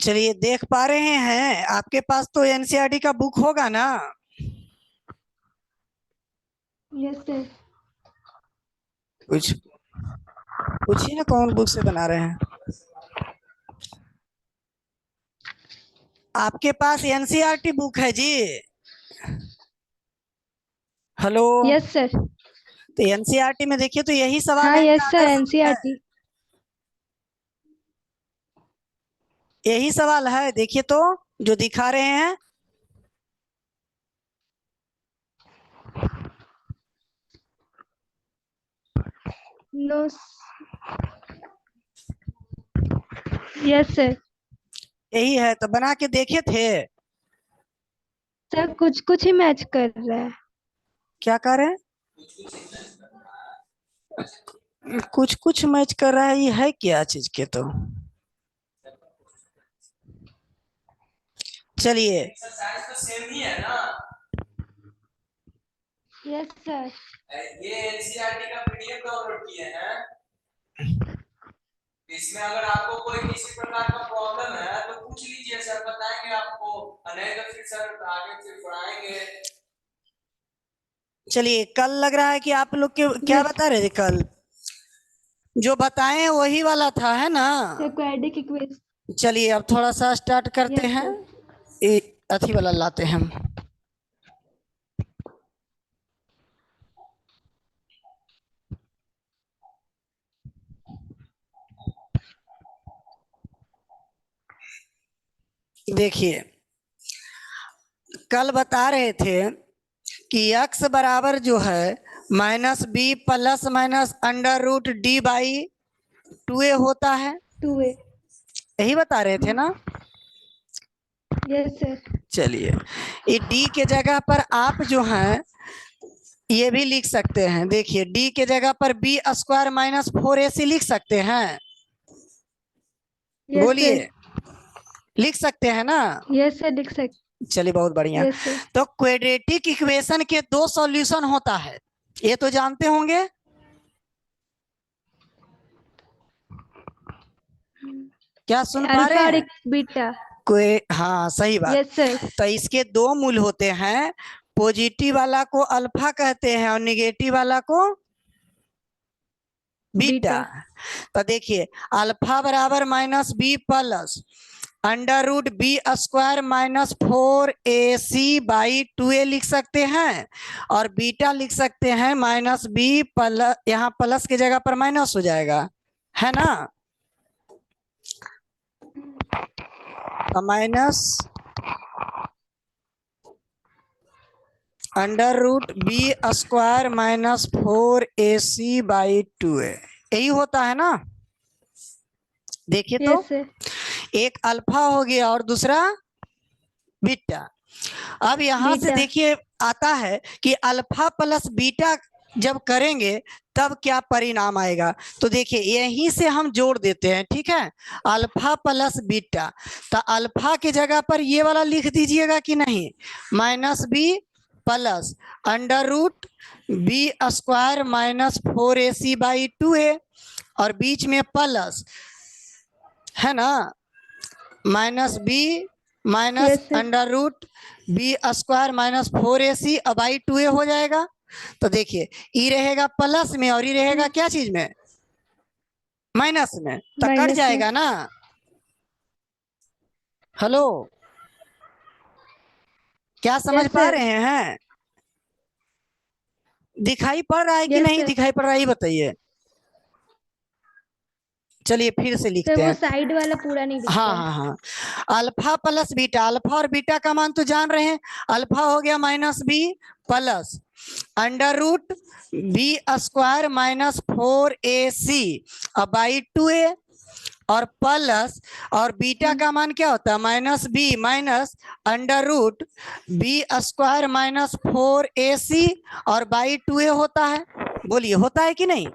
चलिए, देख पा रहे हैं आपके पास तो एनसीईआरटी का बुक होगा ना? Yes sir. कुछ पूछिए ना, कौन बुक से बना रहे हैं? आपके पास एनसीईआरटी बुक है जी? हेलो। Yes sir. तो एनसीईआरटी में देखिए तो यही सवाल हाँ है कि यस सर, अगर है, एनसीईआरटी। यही सवाल है। देखिए तो जो दिखा रहे हैं। नो। Yes sir. यही है तो बना के देखे थे। सर कुछ कुछ ही मैच कर रहा है। क्या कर रहे हैं? कुछ कुछ मैच कर रहा है, ये है क्या चीज के? तो चलिए, एक्सरसाइज तो सेम ही है ना? Yes sir. ये एनसीईआरटी का पीडीएफ डाउनलोड किए हैं। इसमें अगर आपको कोई किसी प्रकार का प्रॉब्लम है तो पूछ लीजिए, सर बताएंगे आपको, नहीं तो फिर सर आगे फिर पढ़ाएंगे। चलिए, कल लग रहा है कि आप लोग के क्या Yes. बता रहे थे कल? जो बताएं वही वाला था, है ना? Sir quadratic equation. चलिए, अब थोड़ा सा स्टार्ट करते यस हैं। सर। ये अथी वाला लाते हैं हम। देखिए, कल बता रहे थे कि x बराबर जो है -b plus minus under root D by 2a होता है। 2a। यही बता रहे थे ना? Yes sir. चलिए, ये d के जगह पर आप जो हैं ये भी लिख सकते हैं। देखिए, d के जगह पर b स्क्वायर माइनस 4ac लिख सकते हैं। यस बोलिए, सर। लिख सकते हैं ना? यस सर, लिख सकते। चलिए, बहुत बढ़िया। Yes sir. तो क्वाड्रेटिक इक्वेशन के दो सॉल्यूशन होता है, ये तो जानते होंगे। क्या सुन पा रहे अल्फा और हैं? बीटा। कोई, हाँ सही बात। Yes sir. तो इसके दो मूल होते हैं, पॉजिटिव वाला को अल्फा कहते हैं और निगेटिव वाला को बीटा। बीटा। तो देखिए, अल्फा बराबर -b plus under root B square minus 4ac by 2a लिख सकते हैं। और बीटा लिख सकते हैं -b प्लस, यहाँ प्लस की जगह पर माइनस हो जाएगा, है ना? Minus under root B square minus 4ac by 2a, यही होता है ना? देखिए तो, यस सर। एक अल्फा हो गया और दूसरा बीटा। अब यहां से बीटा। देखिए आता है कि अल्फा प्लस बीटा जब करेंगे तब क्या परिणाम आएगा। तो देखिए, यहीं से हम जोड़ देते हैं, ठीक है? अल्फा प्लस बीटा, तो अल्फा की जगह पर ये वाला लिख दीजिएगा कि नहीं, -b plus under root B square minus 4ac by 2a, और बीच में प्लस, है ना? -b minus yes sir. Under root B square minus 4ac by 2a हो जाएगा। तो देखिए, ई रहेगा प्लस में और ई रहेगा क्या चीज में, माइनस में, तो कट माइनस में। जाएगा ना? हेलो, क्या समझ यस पा सर। रहे हैं? दिखाई पड़ रहा है कि यस नहीं सर। दिखाई पड़ रहा है, ये बताइए। चलिए फिर से सर लिखते वो हैं। साइड वाला पूरा नहीं दिख हाँ रहा है। हाँ हाँ, अल्फा प्लस बीटा, अल्फा और बीटा का मान तो जान रहे हैं। अल्फा हो गया -b plus under root B square minus 4ac by 2a, और प्लस, और बीटा का मान क्या होता है, -b minus under root B square minus 4ac और बाई 2a होता है। बोलिए, होता है कि नहीं?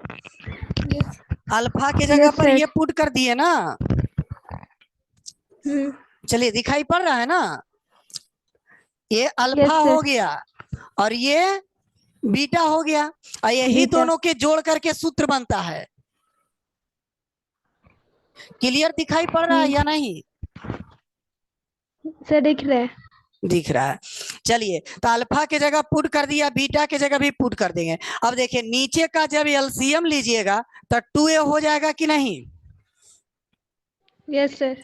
अल्फा की जगह यस पर ये सर। पुट कर दिए ना। चलिए, दिखाई पड़ रहा है ना? ये अल्फा यस हो सर। गया और ये बीटा हो गया, और यही बीटा। दोनों के जोड़ करके सूत्र बनता है। क्लियर दिखाई पड़ रहा है या नहीं? सर दिख रहा है। दिख रहा है। चलिए, तो अल्फा के जगह पुट कर दिया, बीटा के जगह भी पुट कर देंगे। अब देखिए नीचे का जब एलसीएम लीजिएगा तो 2a हो जाएगा कि नहीं? Yes sir.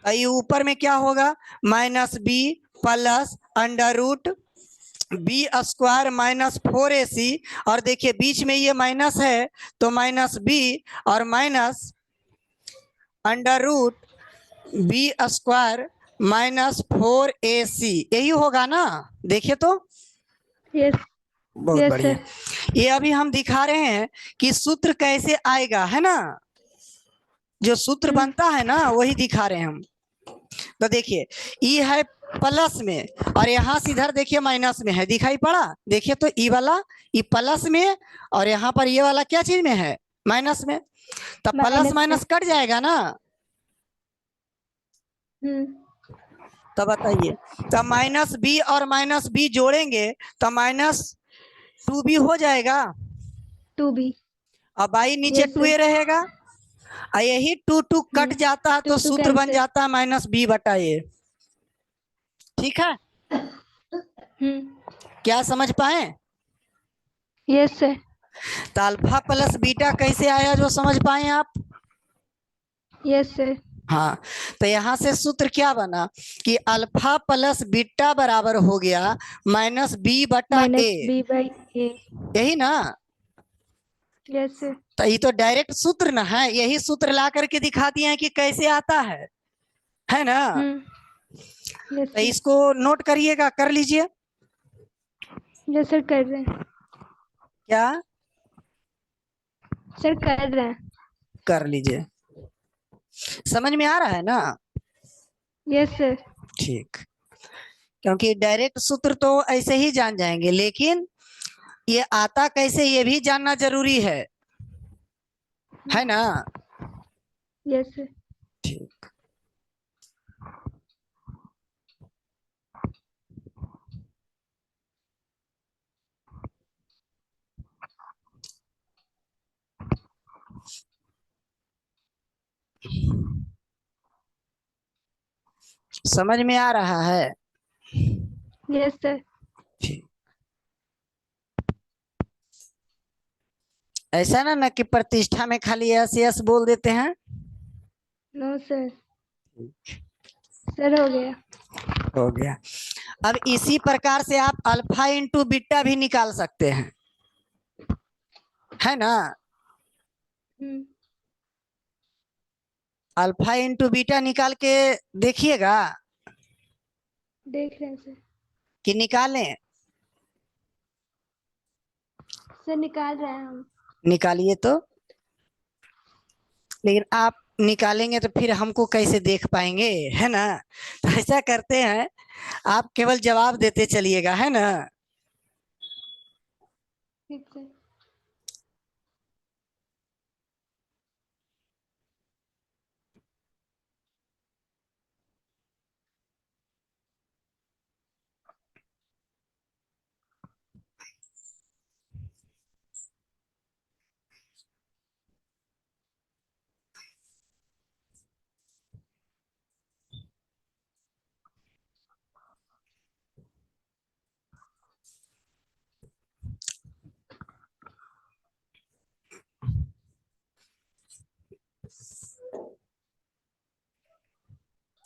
ये ऊपर में क्या होगा? Minus b plus under root B square minus 4ac, और देखिए बीच में ये माइनस है तो माइनस बी और minus under root B square minus 4ac, यही होगा ना? देखिए तो यस बहुत यस बढ़िया। सर। ये अभी हम दिखा रहे हैं कि सूत्र कैसे आएगा, है ना? जो सूत्र बनता है ना वही दिखा रहे हैं हम। तो देखिए ई है प्लस में और यहाँ से इधर देखिए माइनस में है, दिखाई पड़ा? देखिए तो ई वाला ई प्लस में और यहाँ पर ये वाला क्या चीज में है? माइनस में। तो प्लस माइनस में। माइनस कट जाएगा ना? हम्म। तो बताइए, तो माइनस बी और माइनस बी जोड़ेंगे तो माइनस 2b हो जाएगा। 2b। अब आई नीचे यस 2a सर। रहेगा और यही 2 कट जाता है तो 2 सूत्र बन कैंसिल। जाता है माइनस बी बटा ए। ठीक है, क्या समझ पाए? Yes sir. तो अल्फा प्लस बीटा कैसे आया जो समझ पाए आप? Yes sir. हाँ, तो यहाँ से सूत्र क्या बना कि अल्फा प्लस बीटा बराबर हो गया माइनस बी बटा माइनस ए, b बाई ए। यही ना? Yes sir. तो ये तो डायरेक्ट सूत्र ना है, यही सूत्र ला करके दिखा दिए हैं कि कैसे आता है ना? यस तो सर। इसको नोट करिएगा, कर लीजिए। यस सर कर रहे हैं। क्या सर कर रहे हैं। कर लीजिए? समझ में आ रहा है ना? Yes sir. ठीक, क्योंकि डायरेक्ट सूत्र तो ऐसे ही जान जाएंगे, लेकिन ये आता कैसे ये भी जानना जरूरी है ना? Yes sir. ठीक, समझ में आ रहा है? Yes sir. ठीक, ऐसा ना कि प्रतिष्ठा में खाली यस यस बोल देते हैं। No sir. सर हो गया। हो गया। अब इसी प्रकार से आप अल्फा इंटू बीटा भी निकाल सकते हैं, है ना? अल्फा इंटू बीटा निकाल के देखिएगा देख रहे हैं सर। कि निकालें? सर निकाल रहे हैं हम। निकालिए तो। लेकिन आप निकालेंगे तो फिर हमको कैसे देख पाएंगे, है ना? तो ऐसा करते हैं, आप केवल जवाब देते चलिएगा, है ना? ठीक सर।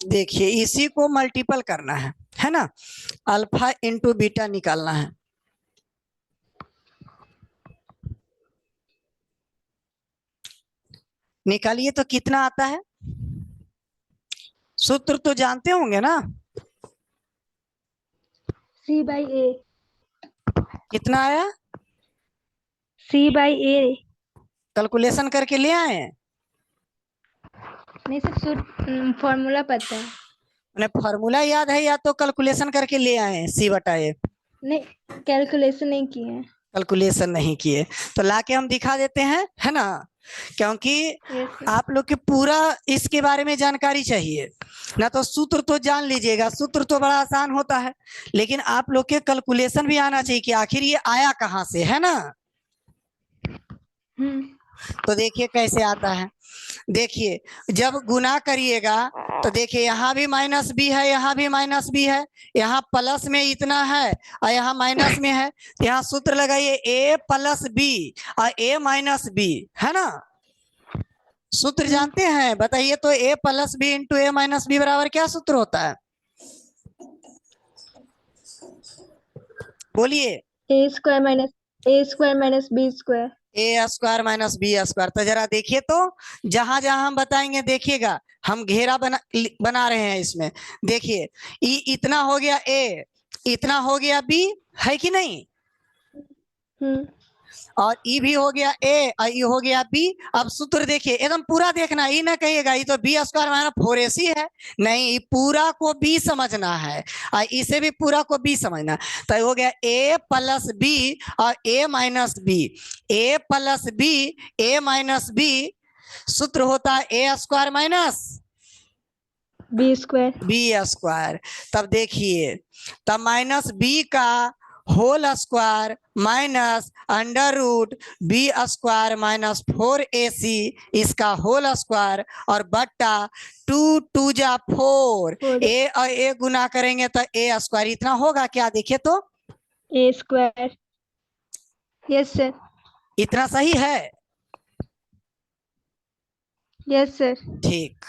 देखिए इसी को मल्टीपल करना है ना? अल्फा इंटू बीटा निकालना है। निकालिए तो कितना आता है? सूत्र तो जानते होंगे ना? सी बाई ए। कितना आया? सी बाई ए। कैलकुलेशन करके ले आए हैं? नहीं सर, फॉर्मूला पता है। उन्हें फॉर्मूला याद है या तो कैलकुलेशन करके ले आए हैं सी बटा ए? नहीं, कैलकुलेशन नहीं किए हैं। कैलकुलेशन नहीं किए तो लाके हम दिखा देते हैं, है ना? क्योंकि यस सर। आप लोग के पूरा इसके बारे में जानकारी चाहिए ना। तो सूत्र तो जान लीजिएगा, सूत्र तो बड़ा आसान होता है, लेकिन आप लोग के कैलकुलेशन भी आना चाहिए कि आखिर ये आया कहाँ से, है ना? तो देखिए कैसे आता है। देखिए जब गुना करिएगा तो देखिए यहाँ भी माइनस बी है, यहाँ भी माइनस बी है, यहाँ प्लस में इतना है और यहाँ माइनस में है। यहाँ सूत्र लगाइए ए प्लस बी और ए माइनस बी, है ना। सूत्र जानते हैं, बताइए तो। ए प्लस बी इंटू ए माइनस बी बराबर क्या सूत्र होता है, बोलिए। ए स्क्वायर माइनस बी स्क्वायर। ए स्क्वायर माइनस बी स्क्वायर। तो जरा देखिए तो, जहां जहां हम बताएंगे देखिएगा, हम घेरा बना रहे हैं इसमें। देखिए इतना हो गया ए, इतना हो गया बी, है कि नहीं। और ई भी हो गया ए और ई हो गया बी। अब सूत्र देखिए एकदम पूरा देखना, ई ना कहिएगा ये तो बी स्क्वायर माइनस 4ac है। नहीं, पूरा को बी समझना है और इसे भी पूरा को बी समझना। तो हो गया ए प्लस बी और A minus B, A plus B A minus B. सूत्र होता है A square minus B square. B square. तब देखिए, तब माइनस बी का whole square minus under root B square minus 4ac इसका होल स्क्वायर और बट्टा 2 2 जा 4। ए और ए गुना करेंगे तो ए स्क्वायर इतना होगा क्या, देखिए तो। ए स्क्वायर। Yes sir. इतना सही है। Yes sir. ठीक।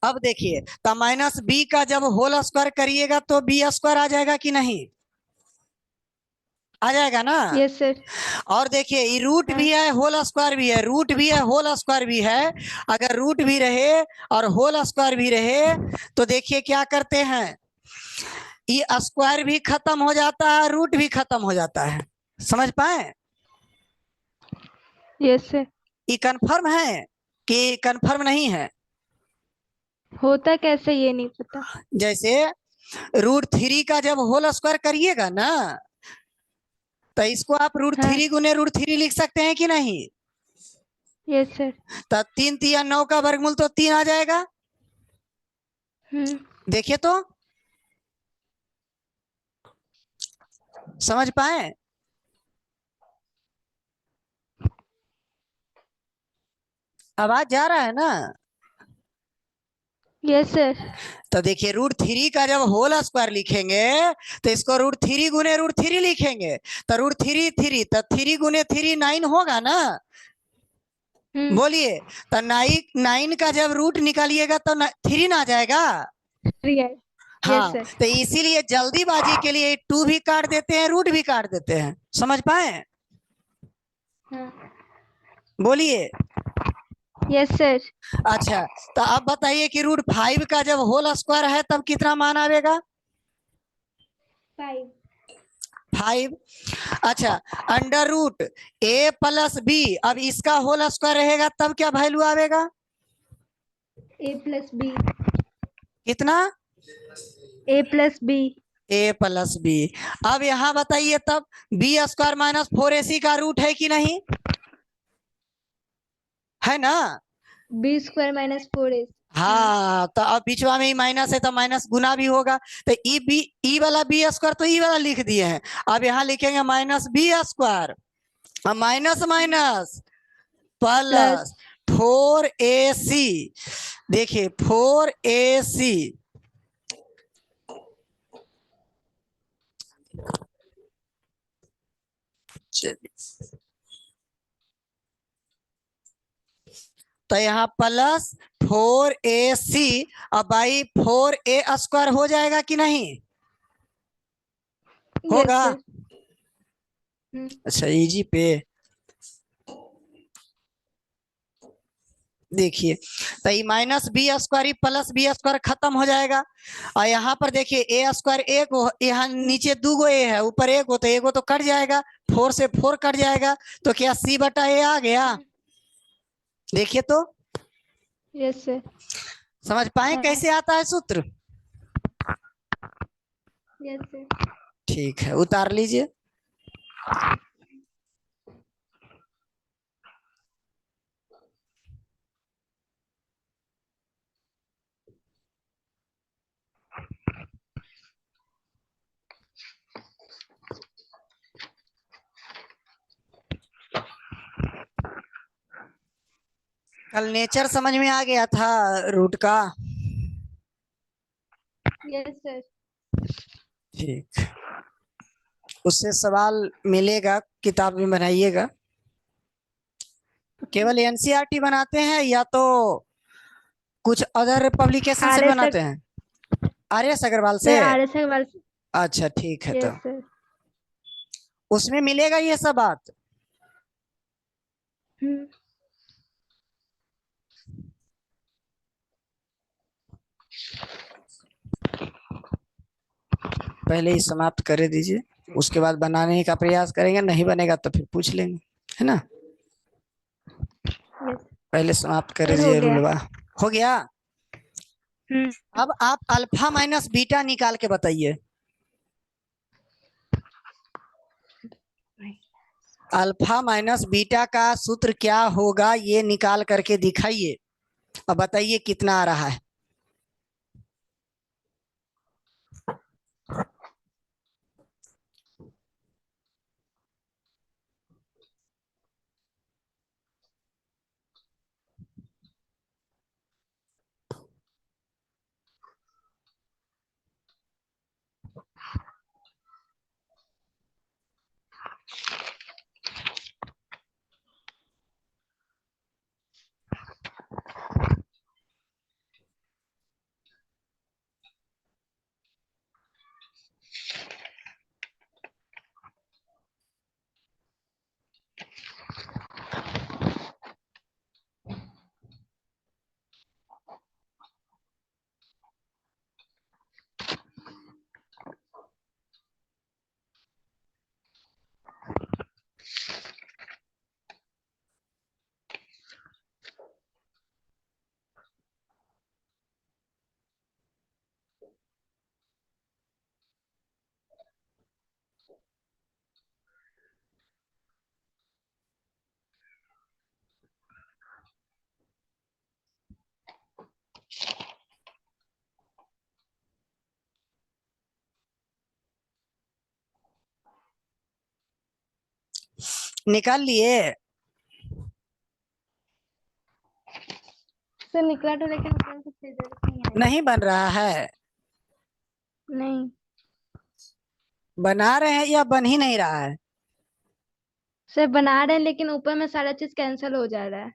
अब देखिए, तो माइनस बी का जब होल स्क्वायर करिएगा तो बी स्क्वायर आ जाएगा कि नहीं, आ जाएगा ना। Yes sir. और देखिए ये रूट भी है होल स्क्वायर भी है, रूट भी है होल स्क्वायर भी है। अगर रूट भी रहे और होल स्क्वायर भी रहे तो देखिए क्या करते हैं, ये स्क्वायर भी खत्म हो जाता है, रूट भी खत्म हो जाता है। समझ पाए। Yes sir. ये कंफर्म है कि कंफर्म नहीं है। होता कैसे ये नहीं पता। जैसे √3 का जब होल स्क्वायर करिएगा ना, तो इसको आप √3 गुने √3 लिख सकते हैं कि नहीं। Yes sir. तो 3 3 9 का वर्गमूल तो 3 आ जाएगा। देखिए तो, समझ पाए। आवाज जा रहा है ना। Yes sir. तो देखिए √3 का जब होल स्क्वायर लिखेंगे तो इसको √3 गुने √3 लिखेंगे। तो √3 3 तो 3 गुने 3 9 होगा ना। बोलिए। तो 9 का जब रूट निकालिएगा तो 3 ना आ जाएगा। हाँ, तो इसीलिए जल्दीबाजी के लिए 2 भी काट देते हैं, रूट भी काट देते हैं। समझ पाए। बोलिए। Yes sir. अच्छा, तो अब बताइए कि √5 का जब होल स्क्वायर है तब कितना मान आएगा, 5। अच्छा, अंडर रूट ए प्लस बी, अब इसका होल स्क्वायर रहेगा तब क्या वैल्यू आएगा, ए प्लस बी। कितना, ए plus B. A plus B. अब यहां बताइए तब बी स्क्वायर माइनस 4ac का रूट है कि नहीं, है ना। B square minus 4ac। हाँ, तो अब बीचवा में ही माइनस है तो माइनस गुना भी होगा। तो ई वाला बी स्क्वायर तो ई वाला लिख दिए हैं। अब यहाँ लिखेंगे minus B square minus minus plus 4ac। देखिए 4ac, तो यहाँ प्लस 4ac और बाई 4a² हो जाएगा कि नहीं, होगा। अच्छा, इजी पे देखिए, तो ये minus B square plus b square खत्म हो जाएगा। और यहाँ पर देखिए ए स्क्वायर एक, यहाँ नीचे 2 गो ए है, ऊपर एक हो तो एक हो तो कट जाएगा, 4 से 4 कट जाएगा, तो क्या c बटा a आ गया। देखिए तो, यस सर। समझ पाए कैसे आता है सूत्र। Yes sir. ठीक है, उतार लीजिए। कल नेचर समझ में आ गया था रूट का। Yes sir. ठीक, उससे सवाल मिलेगा, किताब में बनाइएगा। केवल एनसीईआरटी बनाते हैं या तो कुछ अदर पब्लिकेशन से भी आर एस बनाते हैं? आर.एस. अग्रवाल से। Sir, R S Agarwal. अच्छा ठीक है, तो यस सर। उसमें मिलेगा ये सब बात। हम्म। पहले ही समाप्त कर दीजिए, उसके बाद बनाने का प्रयास करेंगे, नहीं बनेगा तो फिर पूछ लेंगे, है ना। यस पहले समाप्त कर सर, हो दीजिए गया। रूलवा। हो गया। हम्म। अब आप अल्फा माइनस बीटा निकाल के बताइए। अल्फा माइनस बीटा का सूत्र क्या होगा, ये निकाल करके दिखाइए। अब बताइए कितना आ रहा है। निकाल लिए? सर निकला तो, लेकिन उसमें कुछ रिजल्ट नहीं आया। नहीं बन रहा है? नहीं बना रहे हैं या बन ही नहीं रहा है? सर, बना रहे हैं लेकिन ऊपर में सारा चीज कैंसिल हो जा रहा है।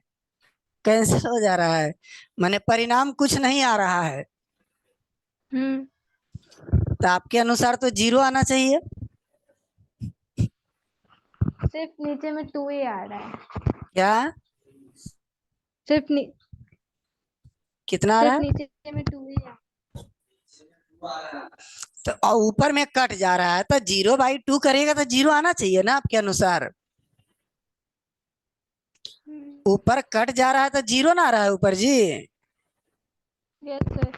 कैंसिल हो जा रहा है, माने परिणाम कुछ नहीं आ रहा है। हम्म। तो आपके अनुसार तो जीरो आना चाहिए। सिर्फ नीचे में 2 ही आ रहा है। क्या? सिर्फ कितना आ रहा सिर्फ है? नीचे में 2 ही आ तो और ऊपर में कट जा रहा है, तो 0/2 करेगा तो जीरो आना चाहिए ना आपके अनुसार। ऊपर कट जा रहा है तो जीरो ना आ रहा है ऊपर जी। Yes sir.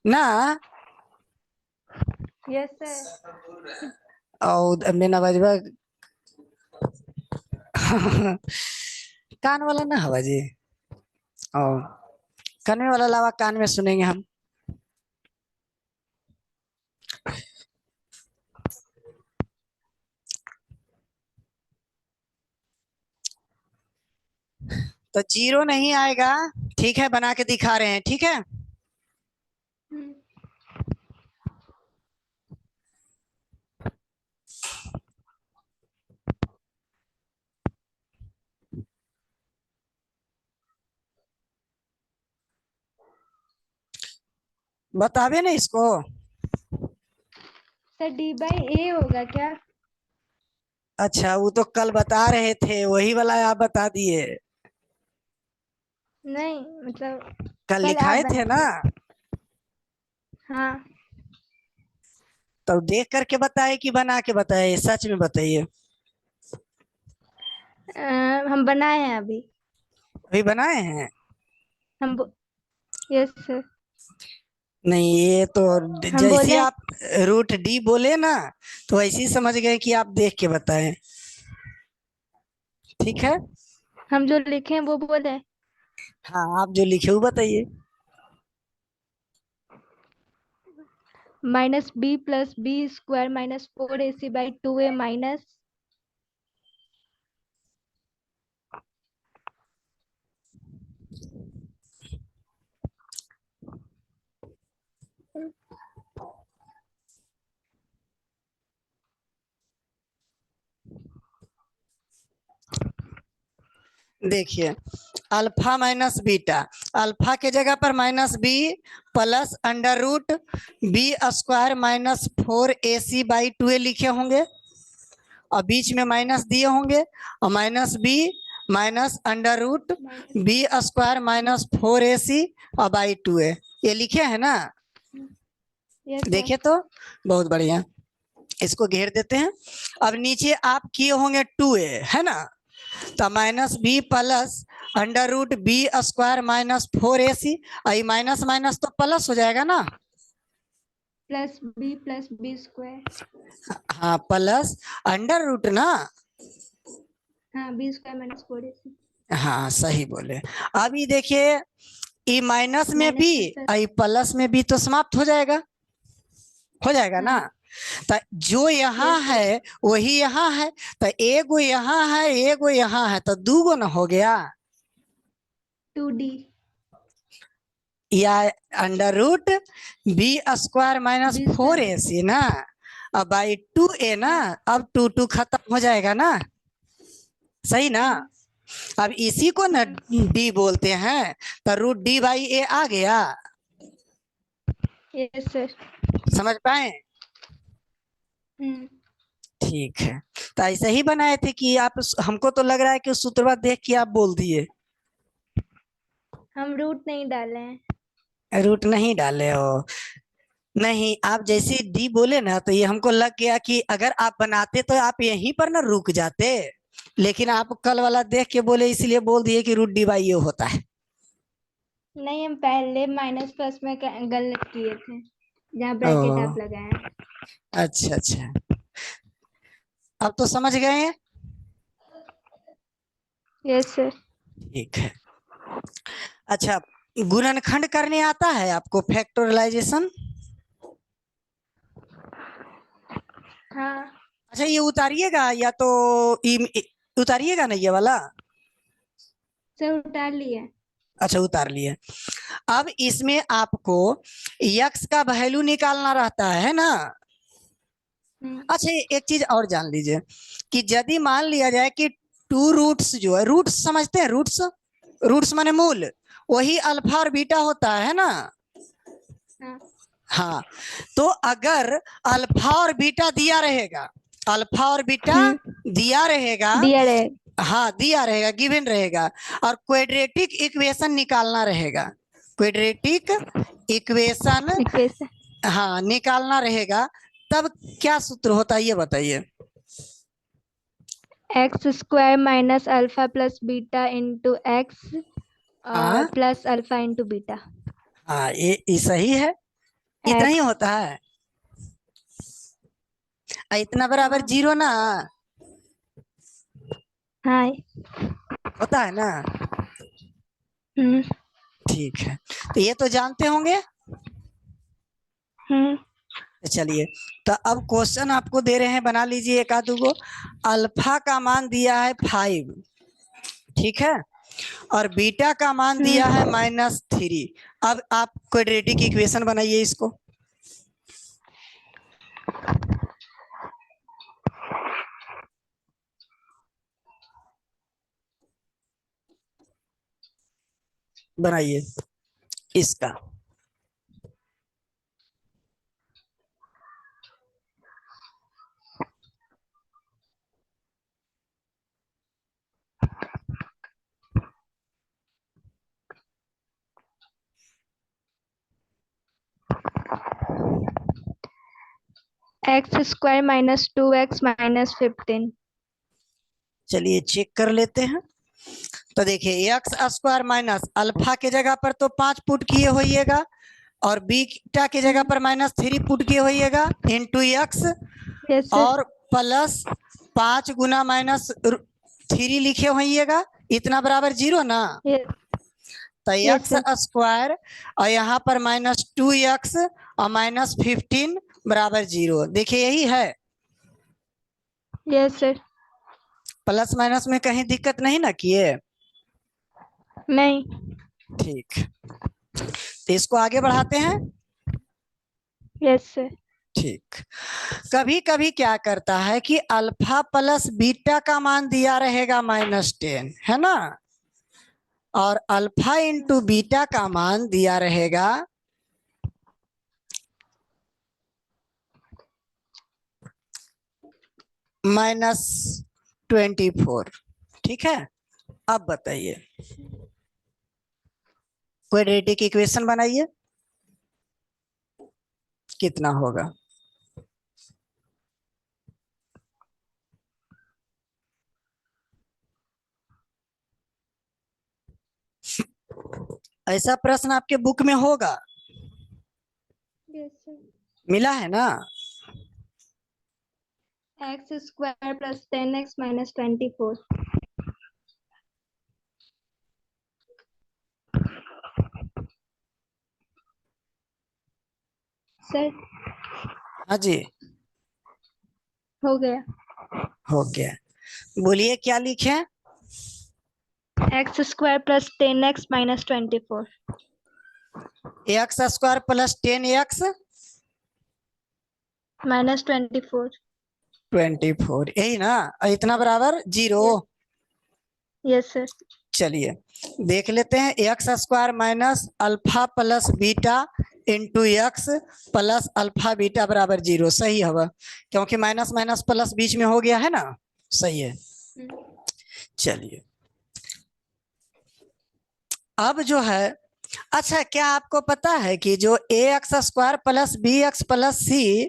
ना। Yes sir. और मेरा बजवा कान वाला ना हवा जी। और कान में वाला लावा, कान में सुनेंगे हम। तो जीरो नहीं आएगा। ठीक है, बना के दिखा रहे हैं, ठीक है। बतावे ना इसको। सर D/A होगा क्या? अच्छा, वो तो कल बता रहे थे, वही वाला आप बता दिए। नहीं मतलब कल कल आप लिखाए थे ना। बनाए। हाँ। तो देख करके बताए कि बना के बताए, सच में बताइए। हम बनाए हैं अभी। अभी बनाए हैं? हम यस सर। नहीं, ये तो हम जैसे बोले। आप रूट डी बोले ना, तो वैसे ही समझ गए कि आप देख के बताएं। ठीक है। हम जो लिखे हैं वो बोले। हाँ, आप जो लिखे वो बताइए। -b+b² -4ac/2a माइनस देखिए अल्फा माइनस बीटा, अल्फा के जगह पर minus b plus under root B square minus 4ac/2a लिखे होंगे और बीच में माइनस दिए होंगे और minus b minus under root B square minus 4ac और बाई 2a, ये लिखे हैं ना। Yes sir. देखिए तो बहुत बढ़िया, इसको घेर देते हैं। अब नीचे आप किए होंगे 2a है ना, तो minus b plus under root B square minus 4ac, आई माइनस माइनस तो प्लस हो जाएगा ना। Plus b square. हाँ प्लस अंडर रूट ना। हाँ बी स्क्वायर माइनस 4ac। हाँ सही बोले। अभी देखिए ई माइनस में माइनस बी में सर। आई प्लस में बी तो समाप्त हो जाएगा, हो जाएगा ना। हाँ तो जो यहाँ यस सर। है वही यहाँ है, तो एगो यहाँ है एगो यहाँ है, तो दो गो ना हो गया 2d। या under root B square minus b 4ac ना, अब बाई 2a ना। अब 2 खत्म हो जाएगा ना, सही ना। अब इसी को ना डी बोलते हैं, तो रूट d/a आ गया, यस सर। समझ पाए। ठीक है, तो ऐसे ही बनाए थे कि आप, हमको तो लग रहा है कि सूत्रवा देख के आप बोल दिए। हम रूट नहीं डाले हैं। रूट नहीं डाले हो, नहीं आप जैसे डी बोले ना तो ये हमको लग गया कि अगर आप बनाते तो आप यहीं पर ना रुक जाते, लेकिन आप कल वाला देख के बोले इसलिए बोल दिए कि रूट d/a होता है। नहीं हम पहले माइनस प्लस में गलत किए थे, जहाँ ओ ब्रैकेट आप लगाए हैं। अच्छा अच्छा, अब तो समझ गए हैं। Yes sir. ठीक है, अच्छा गुणनखंड करने आता है आपको, फैक्टराइजेशन। हाँ अच्छा ये उतारिएगा या तो उतारिएगा ना ये वाला। सर उतार लिए। अच्छा उतार लिए। अब इसमें आपको यक्स का वैल्यू निकालना रहता है ना। अच्छा एक चीज और जान लीजिए कि यदि मान लिया जाए कि टू रूट्स जो है, रूट्स समझते हैं, रूट्स रूट्स माने मूल, वही अल्फा और बीटा होता है ना। हाँ हाँ तो अगर अल्फा और बीटा दिया रहेगा, अल्फा और बीटा दिया रहेगा, दिया रहेगा। हाँ दिया रहेगा, गिवन रहेगा, और क्वाड्रेटिक इक्वेशन निकालना रहेगा, क्वाड्रेटिक इक्वेशन इक्वेशन हाँ निकालना रहेगा, तब क्या सूत्र होता है ये बताइए। X square minus alpha plus beta into x हाँ प्लस अल्फा इंटू बीटा। हाँ ये सही है, इतना ही एक्स। होता है। इतना बराबर हाँ 0 ना हाँ। होता है ना। ठीक है, तो ये तो जानते होंगे। तो चलिए, तो अब क्वेश्चन आपको दे रहे हैं, बना लीजिए एक आध गो। अल्फा का मान दिया है 5, ठीक है, और बीटा का मान दिया है -3। अब आप क्वाड्रेटिक इक्वेशन बनाइए इसको। बनाइए इसका। X square minus 2x minus 15। चलिए चेक कर लेते हैं। तो देखिए एक्स स्क्वायर माइनस अल्फा के जगह पर तो 5 पुट किए होइएगा, और बीटा के जगह पर -3 पुट किए होइएगा इंटू एक्स, यस सर। और प्लस 5 गुना -3 लिखे होइएगा, इतना बराबर 0 ना। तो यस एक्स सर। स्क्वायर और यहाँ पर -2x और -15 बराबर 0, देखिए यही है। Yes sir. प्लस माइनस में कहीं दिक्कत नहीं ना किए। नहीं। ठीक, तो इसको आगे बढ़ाते हैं। Yes sir. ठीक, कभी कभी क्या करता है कि अल्फा प्लस बीटा का मान दिया रहेगा -10 है ना, और अल्फा इंटू बीटा का मान दिया रहेगा -24। ठीक है, अब बताइए, क्वाड्रेटिक इक्वेशन बनाइए, कितना होगा? ऐसा प्रश्न आपके बुक में होगा, यस सर। मिला है ना? x² + 10x - 24। सर हाँ जी, हो गया। हो गया। बोलिए क्या लिखे? x² + 10x - 24। x² + 10x -24। 24, यही ना? और इतना बराबर 0। Yes sir. चलिए देख लेते हैं, x² minus alpha plus beta into x plus alpha beta बराबर 0। सही होगा, क्योंकि माइनस माइनस प्लस बीच में हो गया है ना, सही है। चलिए अब जो है, अच्छा क्या आपको पता है कि जो ax² + bx + c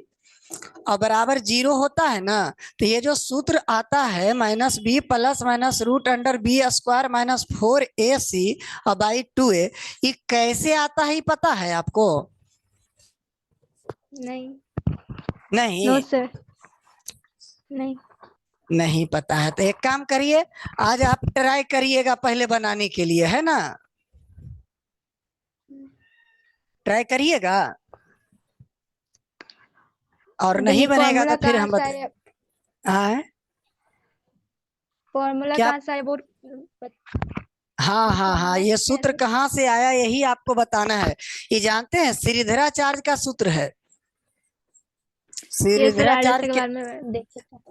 और बराबर 0 होता है ना, तो ये जो सूत्र आता है -b + -√b² - 4ac और बाई 2a, ये कैसे आता है, पता है आपको? नहीं। नहीं, नो सर, नहीं। नहीं पता है, तो एक काम करिए, आज आप ट्राई करिएगा पहले बनाने के लिए, है ना? ट्राई करिएगा, और नहीं देखिए बनेगा तो फॉर्मूला फिर कहाँ हम से आया, हाँ फॉर्मूला क्या? कहाँ से आया वो हाँ हाँ हाँ, ये सूत्र कैसे? कहाँ से आया यही आपको बताना है। ये जानते हैं श्रीधराचार्य का सूत्र है, ये सर श्रीधराचार्य आर्यसर के के। बारे में देख सकते हैं।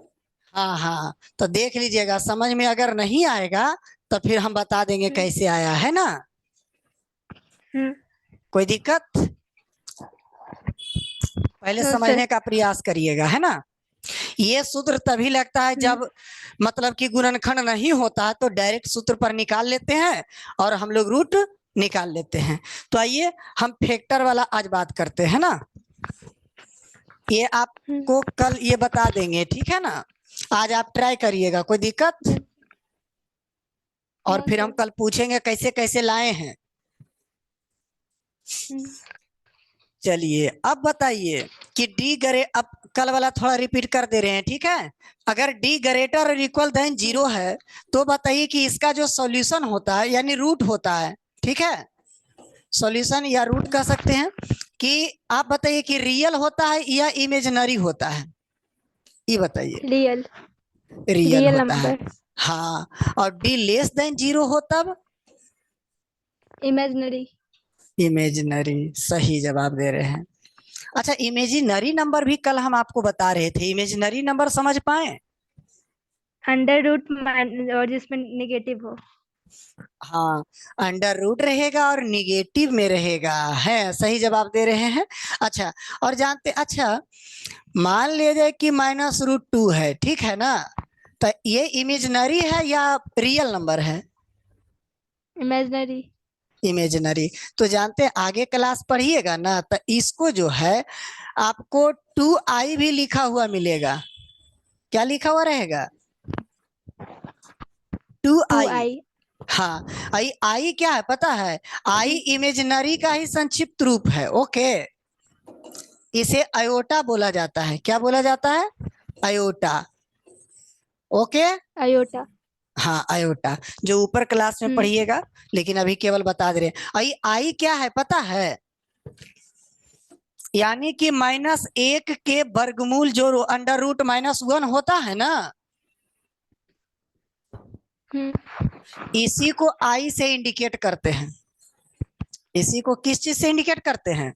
हाँ हाँ, तो देख लीजिएगा, समझ में अगर नहीं आएगा तो फिर हम बता देंगे कैसे आया है ना। हम्म। कोई दिक्कत? पहले नो सर। समझने का प्रयास करिएगा, है ना? ये सूत्र तभी लगता है जब मतलब कि गुणनखंड नहीं होता तो डायरेक्ट सूत्र पर निकाल लेते हैं और हम लोग रूट निकाल लेते हैं। तो आइए हम फैक्टर वाला आज बात करते हैं ना, ये आपको कल ये बता देंगे, ठीक है ना? आज आप ट्राई करिएगा, कोई दिक्कत? और नो फिर हम सर। कल पूछेंगे कैसे कैसे लाए हैं। चलिए अब बताइए कि डी गरे अब कल वाला थोड़ा रिपीट कर दे रहे हैं, ठीक है? अगर डी ग्रेटर और इक्वल देन 0 है तो बताइए कि इसका जो सॉल्यूशन होता है यानी रूट होता है, ठीक है? सॉल्यूशन या रूट कह सकते हैं, कि आप बताइए कि रियल होता है या इमेजिनरी होता है, ये बताइए। रियल। रियल रियल होता है, नंबर। हाँ। और डी लेस देन 0 हो तब इमेजिनरी। इमेजिनरी। सही जवाब दे रहे हैं। अच्छा, इमेजिनरी नंबर भी कल हम आपको बता रहे थे, इमेजिनरी नंबर समझ पाए? √, और जिसमें नेगेटिव हो। हाँ, अंडर रूट रहेगा और निगेटिव में रहेगा, है सही जवाब दे रहे हैं। अच्छा, और जानते, अच्छा मान लीजिए कि -√2 है, ठीक है ना? तो ये इमेजिनरी है या रियल नंबर है? इमेजिनरी। इमेजिनरी। तो जानते हैं आगे क्लास पढ़िएगा ना, तो इसको जो है आपको 2i भी लिखा हुआ मिलेगा। क्या लिखा हुआ रहेगा? 2i। 2i। हाँ, आई क्या है पता है? आई इमेजिनरी का ही संक्षिप्त रूप है, ओके। इसे अयोटा बोला जाता है, क्या बोला जाता है? Iota, okay. अयोटा। हाँ अयोटा, जो ऊपर क्लास में पढ़िएगा, लेकिन अभी केवल बता दे रहे हैं। आई क्या है पता है? यानी कि -1 के वर्गमूल जो अंडर रूट -1 होता है ना, इसी को आई से इंडिकेट करते हैं। इसी को किस चीज से इंडिकेट करते हैं?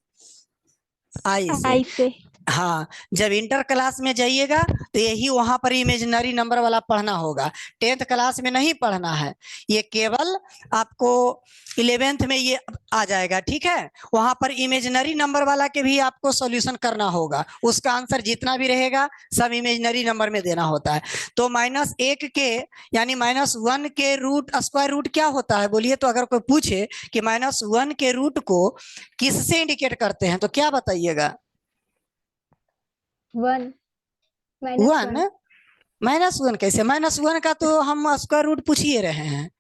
आई से। आई से। हाँ, जब इंटर क्लास में जाइएगा तो यही वहां पर इमेजिनरी नंबर वाला पढ़ना होगा। 10th क्लास में नहीं पढ़ना है, ये केवल आपको 11th में ये आ जाएगा। ठीक है, वहां पर इमेजिनरी नंबर वाला के भी आपको सॉल्यूशन करना होगा, उसका आंसर जितना भी रहेगा सब इमेजिनरी नंबर में देना होता है। तो -1 के यानी -1 के रूट स्क्वायर रूट क्या होता है बोलिए? तो अगर कोई पूछे कि -1 के रूट को किससे इंडिकेट करते हैं तो क्या बताइएगा? 1 वन? -1 -1 कैसे? -1 का तो हम स्क्वायर रूट पूछ ही रहे हैं।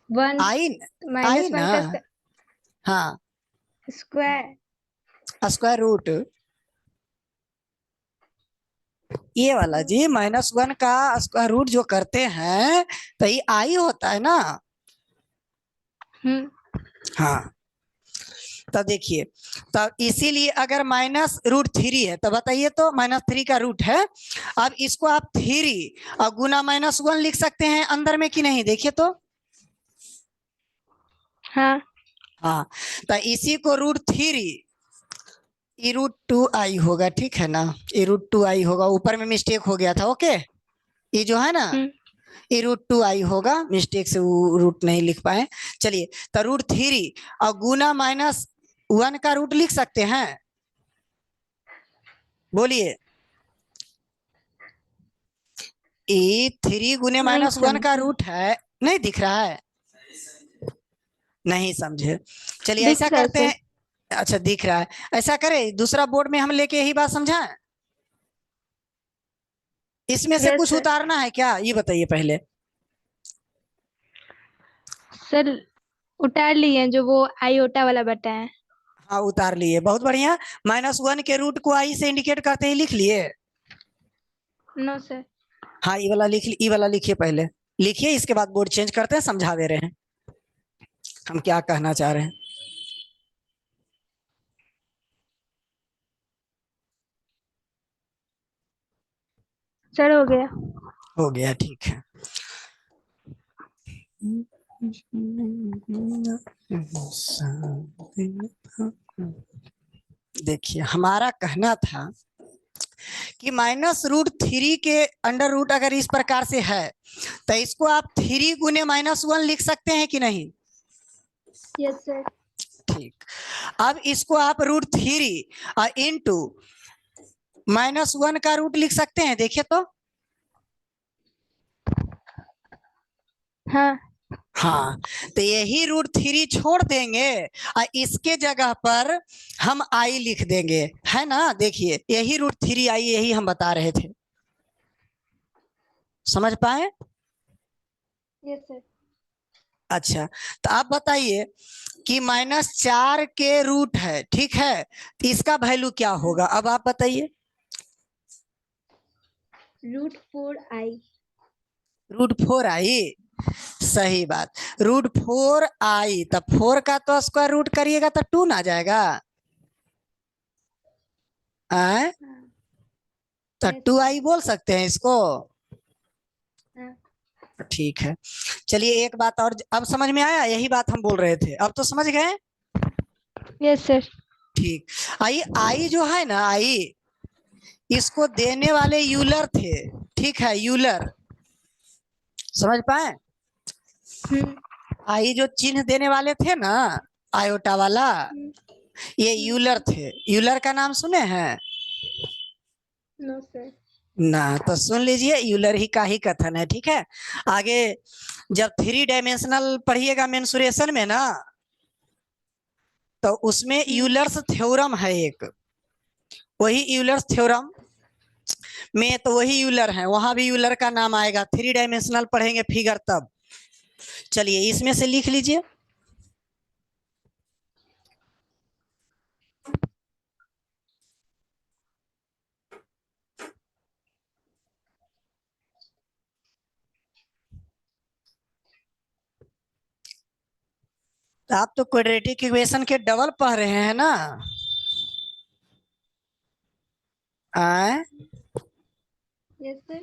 1 आई आई -1 ना? का हाँ, स्क्वायर। स्क्वायर रूट ये वाला जी, -1 का स्क्वायर रूट जो करते हैं तो ये आई होता है ना। हाँ, तो देखिए, तो इसीलिए अगर -√3 है तो बताइए, तो -3 का रूट है। अब इसको आप 3 और गुना -1 लिख सकते हैं अंदर में कि नहीं? देखिए तो। हाँ हाँ, तो इसी को √3 √2i होगा। ठीक है ना, √2i होगा, ऊपर में मिस्टेक हो गया था। ओके, ये जो है ना √2i होगा, मिस्टेक से वो रूट नहीं लिख पाए। चलिए, तो √3 और गुना -1 का रूट लिख सकते हैं? बोलिए। ये 3 गुने नहीं -1 का समझे। रूट है, नहीं दिख रहा है? नहीं समझे? चलिए दिख ऐसा रहा है करते सर। हैं। अच्छा, दिख रहा है। ऐसा करें, दूसरा बोर्ड में हम लेके यही बात समझाएं। इसमें से यस कुछ सर। उतारना है क्या, ये बताइए पहले। सर उतार लिए जो वो आयोटा वाला बटा है। हाँ, उतार लिए, बहुत बढ़िया। -1 के रूट को आई से इंडिकेट करते ही लिख लिए। No sir. हाँ, ये वाला लिखिए पहले। लिखिए, इसके बाद बोर्ड चेंज करते हैं, समझा दे रहे हैं हम क्या कहना चाह रहे हैं। सर हो गया। हो गया, ठीक है। देखिए, हमारा कहना था कि -√3 के अंडर रूट अगर इस प्रकार से है तो इसको आप 3 गुने -1 लिख सकते हैं कि नहीं? Yes sir. ठीक, अब इसको आप √3 और इंटू -1 का रूट लिख सकते हैं, देखिए तो। हाँ हाँ, तो यही √3 छोड़ देंगे और इसके जगह पर हम आई लिख देंगे, है ना? देखिए, यही √3 आई, यही हम बता रहे थे। समझ पाए? Yes sir. अच्छा, तो आप बताइए कि -4 के रूट है, ठीक है, तो इसका वैल्यू क्या होगा? अब आप बताइए। √4i। √4i, सही बात। √4i, तब 4 का तो स्क्वायर रूट करिएगा तो 2 ना जाएगा? आए? तो यस सर। 2i बोल सकते हैं इसको। हाँ ठीक है, चलिए एक बात और, अब समझ में आया? यही बात हम बोल रहे थे, अब तो समझ गए। Yes sir. ठीक, आई आई जो है ना, आई इसको देने वाले यूलर थे। ठीक है, यूलर, समझ पाए? आई जो चिन्ह देने वाले थे ना, आयोटा वाला, ये यूलर थे। यूलर का नाम सुने हैं? No sir. ना, तो सुन लीजिए, यूलर ही का ही कथन है। ठीक है, आगे जब 3 डायमेंशनल पढ़िएगा मेंसुरेशन में ना, तो उसमें यूलर्स थ्योरम है एक, वही यूलर्स थ्योरम में तो वही यूलर है, वहां भी यूलर का नाम आएगा। 3 डायमेंशनल पढ़ेंगे फिगर तब। चलिए, इसमें से लिख लीजिए। तो आप तो क्वाड्रेटिक इक्वेशन के डबल पढ़ रहे हैं ना? आए? Yes sir.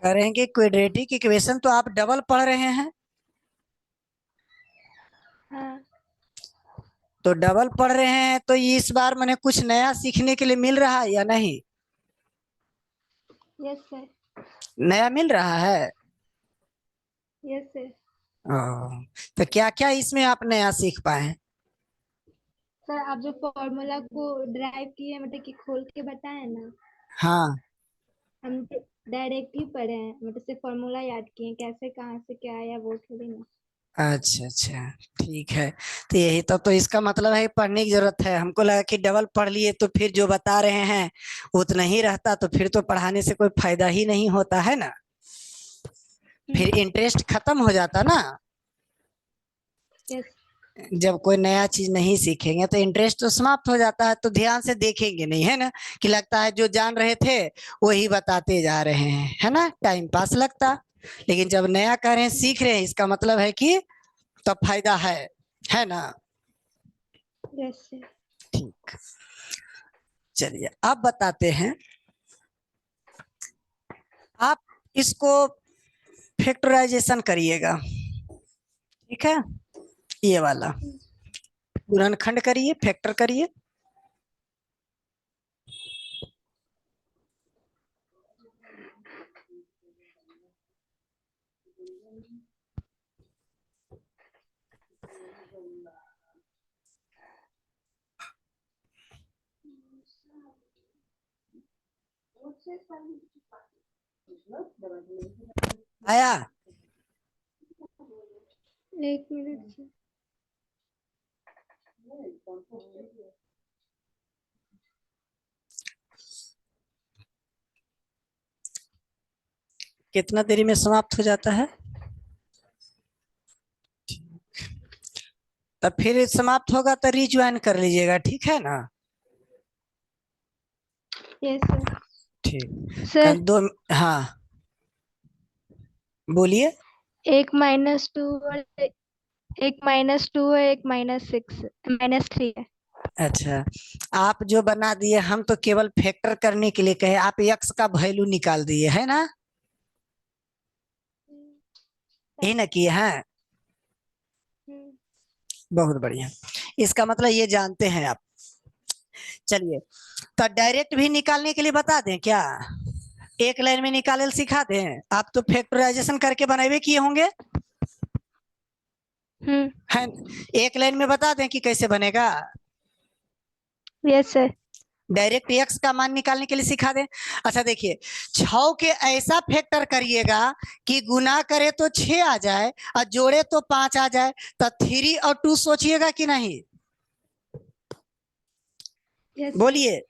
करेंगे क्वाड्रेटिक इक्वेशन तो आप डबल पढ़ रहे हैं। हाँ तो डबल पढ़ रहे हैं तो इस बार मैंने कुछ नया सीखने के लिए मिल रहा है या नहीं? Yes sir. नया मिल रहा है? Yes sir. ओह, तो क्या क्या इसमें आप नया सीख पाए हैं? सर आप जो फॉर्मूला को ड्राइव किए मतलब कि खोल के बताए ना, हाँ। हम तो डायरेक्ट ही पढ़े हैं, मतलब से फॉर्मूला याद किए, कैसे कहाँ से क्या आया वो थोड़ी ना। अच्छा अच्छा, ठीक है। तो यही तो इसका मतलब है पढ़ने की जरूरत है। हमको लगा कि डबल पढ़ लिए तो फिर जो बता रहे हैं उतना ही रहता, तो फिर तो पढ़ाने से कोई फायदा ही नहीं होता है ना, फिर इंटरेस्ट खत्म हो जाता ना। यस। जब कोई नया चीज नहीं सीखेंगे तो इंटरेस्ट तो समाप्त हो जाता है, तो ध्यान से देखेंगे नहीं, है ना, कि लगता है जो जान रहे थे वही बताते जा रहे हैं, है ना, टाइम पास लगता। लेकिन जब नया कह रहे हैं, सीख रहे हैं, इसका मतलब है कि तो फायदा है ना। Yes sir. ठीक, चलिए अब बताते हैं। आप इसको फैक्टराइजेशन करिएगा, ठीक है, ये वाला गुणनखंड करिए, फैक्टर करिए। आया? एक मिनट सर। कितना देरी में समाप्त हो जाता है? तब फिर समाप्त होगा तो रिज्वाइन कर लीजिएगा, ठीक है ना। Yes sir. ठीक, सर दो, हाँ बोलिए। एक -2 और एक -2 है, एक -6, -3 है। अच्छा, आप जो बना दिए, हम तो केवल फैक्टर करने के लिए कहे, आप एक्स का वैल्यू निकाल दिए, है ना, यही ना किए हैं। बहुत बढ़िया, इसका मतलब ये जानते हैं आप। चलिए, तो डायरेक्ट भी निकालने के लिए बता दें क्या? एक लाइन में निकाले सिखा दें? आप तो फैक्टराइजेशन करके बनाए किए होंगे, है, एक लाइन में बता दें कि कैसे बनेगा। Yes sir. डायरेक्ट एक्स का मान निकालने के लिए सिखा दें। अच्छा देखिए, 6 के ऐसा फैक्टर करिएगा कि गुना करे तो 6 आ जाए और जोड़े तो 5 आ जाए, तो 3 और 2 सोचिएगा कि नहीं, यस सर। बोलिए।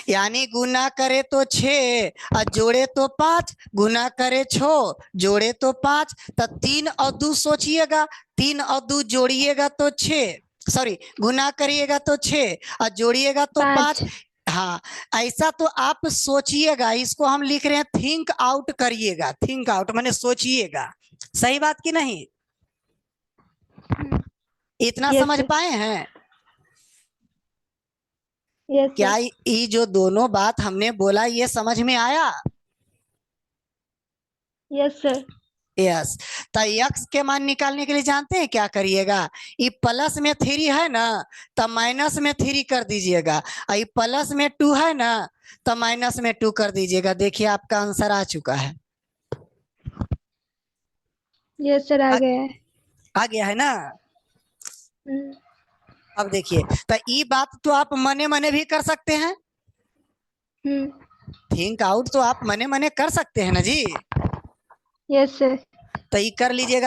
यानी गुना करे तो 6 और जोड़े तो 5, गुना करे 6 जोड़े तो 5, तो 3 और 2 सोचिएगा, 3 और 2 जोड़िएगा तो 6, सॉरी गुना करिएगा तो 6 और जोड़िएगा तो 5। 5। हाँ, ऐसा तो आप सोचिएगा, इसको हम लिख रहे हैं थिंक आउट करिएगा, थिंक आउट माने सोचिएगा, सही बात की नहीं? इतना यस समझ सर। पाए हैं? यस क्या सर। ये जो दोनों बात हमने बोला ये समझ में आया? Yes sir. यस। तो एक्स के मान निकालने के लिए जानते हैं क्या करिएगा? ये प्लस में 3 है ना, तो माइनस में 3 कर दीजिएगा, और ये प्लस में 2 है ना, तो माइनस में 2 कर दीजिएगा। देखिए आपका आंसर आ चुका है। यस सर, आ आ, गया है। आ गया है ना। हम्म। अब देखिए, तो ये बात तो आप मने मने भी कर सकते हैं, थिंक आउट तो आप मने मने कर सकते हैं ना जी। Yes sir. तो ये कर लीजिएगा।